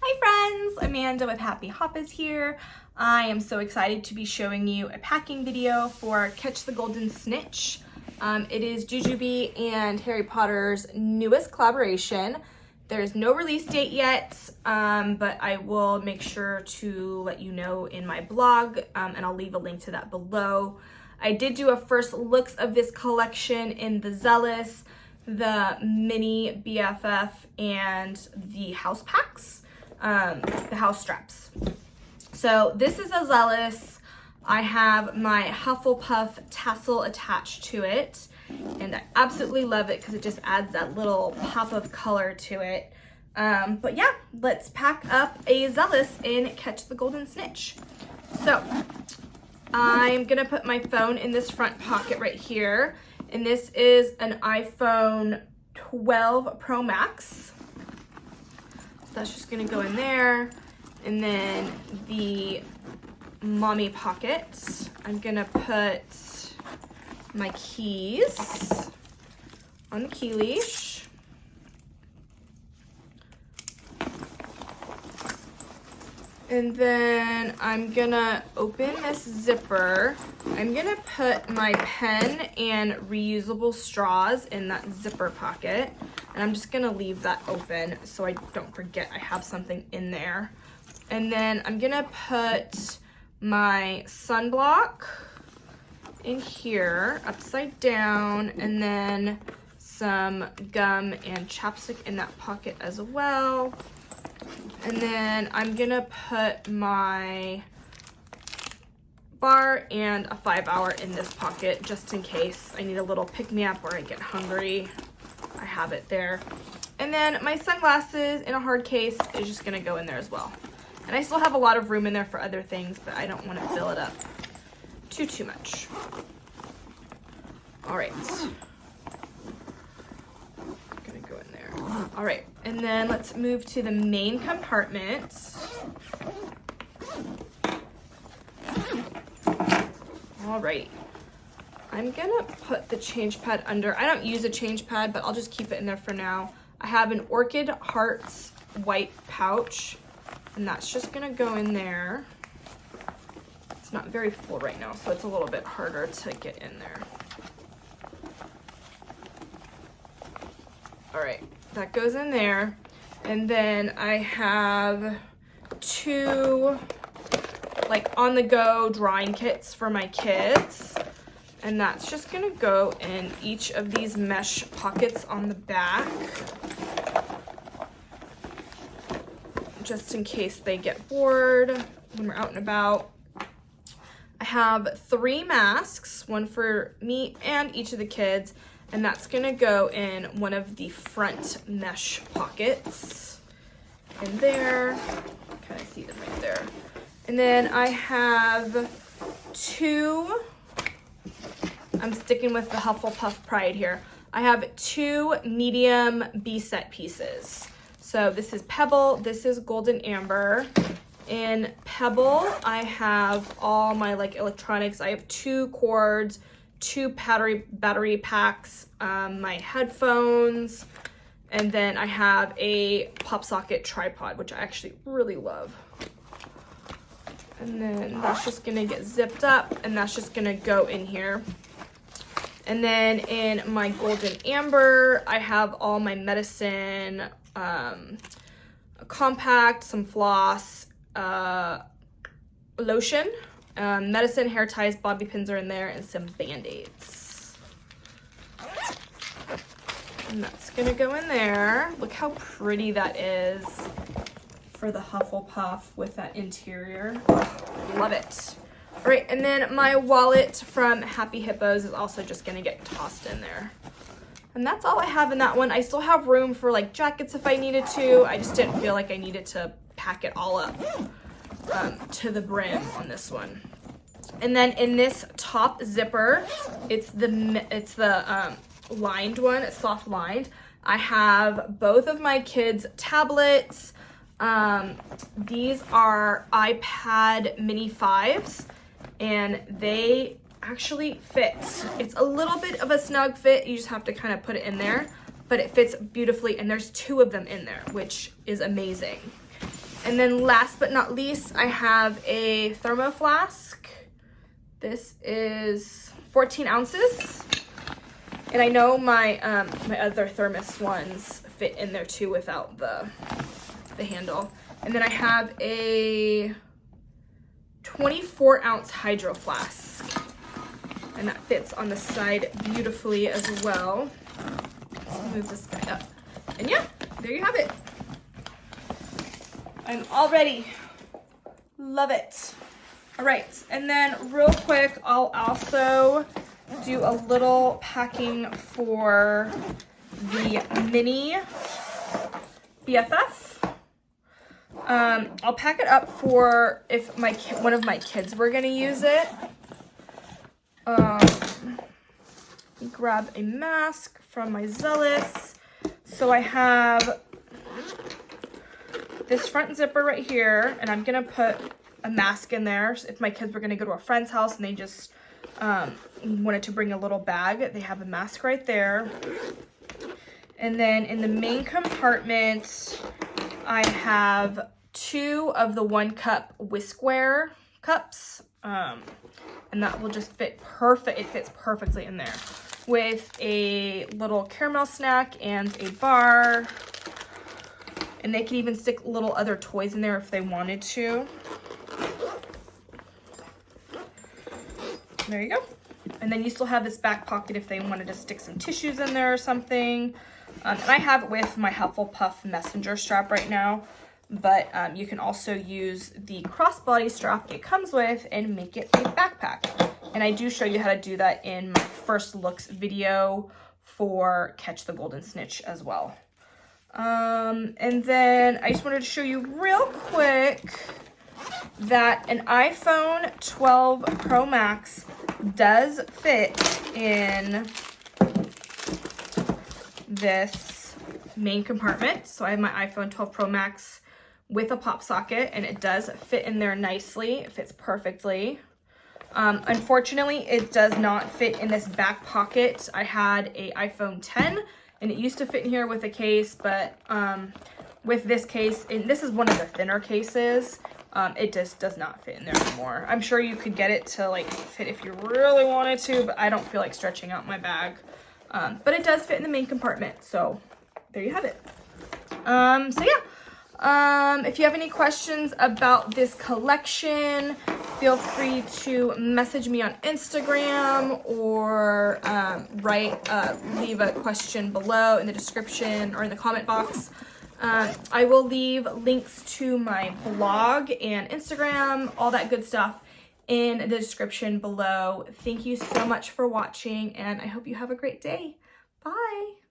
Hi friends, Amanda with Happy Hop is here. I am so excited to be showing you a packing video for Catch the Golden Snitch. It is JuJuBe and Harry Potter's newest collaboration. There's no release date yet, but I will make sure to let you know in my blog, and I'll leave a link to that below. I did do a first looks of this collection in the Zealous, the Mini BFF, and the house packs. The house straps. So this is a Zealous. I have my Hufflepuff tassel attached to it, and I absolutely love it because it just adds that little pop of color to it. But yeah, let's pack up a Zealous in Catch the Golden Snitch. So I'm gonna put my phone in this front pocket right here, and this is an iPhone 12 Pro Max. That's just gonna go in there. And then the mommy pocket, I'm gonna put my keys on the key leash. And then I'm gonna open this zipper. I'm gonna put my pen and reusable straws in that zipper pocket. And I'm just gonna leave that open so I don't forget I have something in there. And then I'm gonna put my sunblock in here, upside down, and then some gum and chapstick in that pocket as well. And then I'm gonna put my bar and a 5-hour in this pocket just in case I need a little pick-me-up or I get hungry. I have it there. And then my sunglasses in a hard case is just gonna go in there as well. And I still have a lot of room in there for other things, but I don't want to fill it up too much. All right. Gonna go in there. All right, and then let's move to the main compartment. All right. I'm gonna put the change pad under. I don't use a change pad, but I'll just keep it in there for now. I have an Orchid Hearts white pouch, and that's just gonna go in there. It's not very full right now, so it's a little bit harder to get in there. All right, that goes in there. And then I have two like on-the-go drawing kits for my kids. And that's just gonna go in each of these mesh pockets on the back, just in case they get bored when we're out and about. I have 3 masks, one for me and each of the kids, and that's gonna go in one of the front mesh pockets in there. Kind of see them right there. And then I have 2, I'm sticking with the Hufflepuff Pride here. I have 2 medium B set pieces. So this is Pebble, this is Golden Amber. In Pebble, I have all my like electronics. I have 2 cords, 2 battery packs, my headphones, and then I have a pop socket tripod, which I actually really love. And then that's just gonna get zipped up, and that's just gonna go in here. And then in my Golden Amber, I have all my medicine, a compact, some floss, lotion, medicine, hair ties, bobby pins are in there, and some band-aids. And that's gonna go in there. Look how pretty that is for the Hufflepuff with that interior. Love it. All right, and then my wallet from Happy Hippos is also just gonna get tossed in there. And that's all I have in that one. I still have room for like jackets if I needed to. I just didn't feel like I needed to pack it all up to the brim on this one. And then in this top zipper, it's the lined one, it's soft lined. I have both of my kids' tablets. These are iPad mini 5s, and they actually fit. It's a little bit of a snug fit. You just have to kind of put it in there, but it fits beautifully, and there's 2 of them in there, which is amazing. And then last but not least, I have a Thermoflask. This is 14 ounces. And I know my my other thermos ones fit in there too without the handle. And then I have a 24-ounce hydro flask. And that fits on the side beautifully as well. Let's move this guy up. And yeah, there you have it. I'm all ready. Love it. All right, and then real quick, I'll also do a little packing for the mini BFF. I'll pack it up for if one of my kids were gonna use it. Grab a mask from my Zealous. So I have this front zipper right here, and I'm gonna put a mask in there. So if my kids were gonna go to a friend's house and they just wanted to bring a little bag, they have a mask right there. And then in the main compartment, I have 2 of the 1-cup whiskware cups. And that will just fit perfect. It fits perfectly in there with a little caramel snack and a bar. And they can even stick little other toys in there if they wanted to. There you go. And then you still have this back pocket if they wanted to stick some tissues in there or something. And I have it with my Hufflepuff messenger strap right now. But you can also use the crossbody strap it comes with and make it a backpack. And I do show you how to do that in my first looks video for Catch the Golden Snitch as well. And then I just wanted to show you real quick that an iPhone 12 Pro Max does fit in this main compartment. So I have my iPhone 12 Pro Max with a pop socket, and it does fit in there nicely. It fits perfectly. Unfortunately, it does not fit in this back pocket. I had a iPhone 10 and it used to fit in here with a case, but with this case, and this is one of the thinner cases, it just does not fit in there anymore. I'm sure you could get it to like fit if you really wanted to, but I don't feel like stretching out my bag. But it does fit in the main compartment, so there you have it. So yeah, if you have any questions about this collection, feel free to message me on Instagram or leave a question below in the description or in the comment box. I will leave links to my blog and Instagram, all that good stuff, in the description below. Thank you so much for watching, and I hope you have a great day. Bye!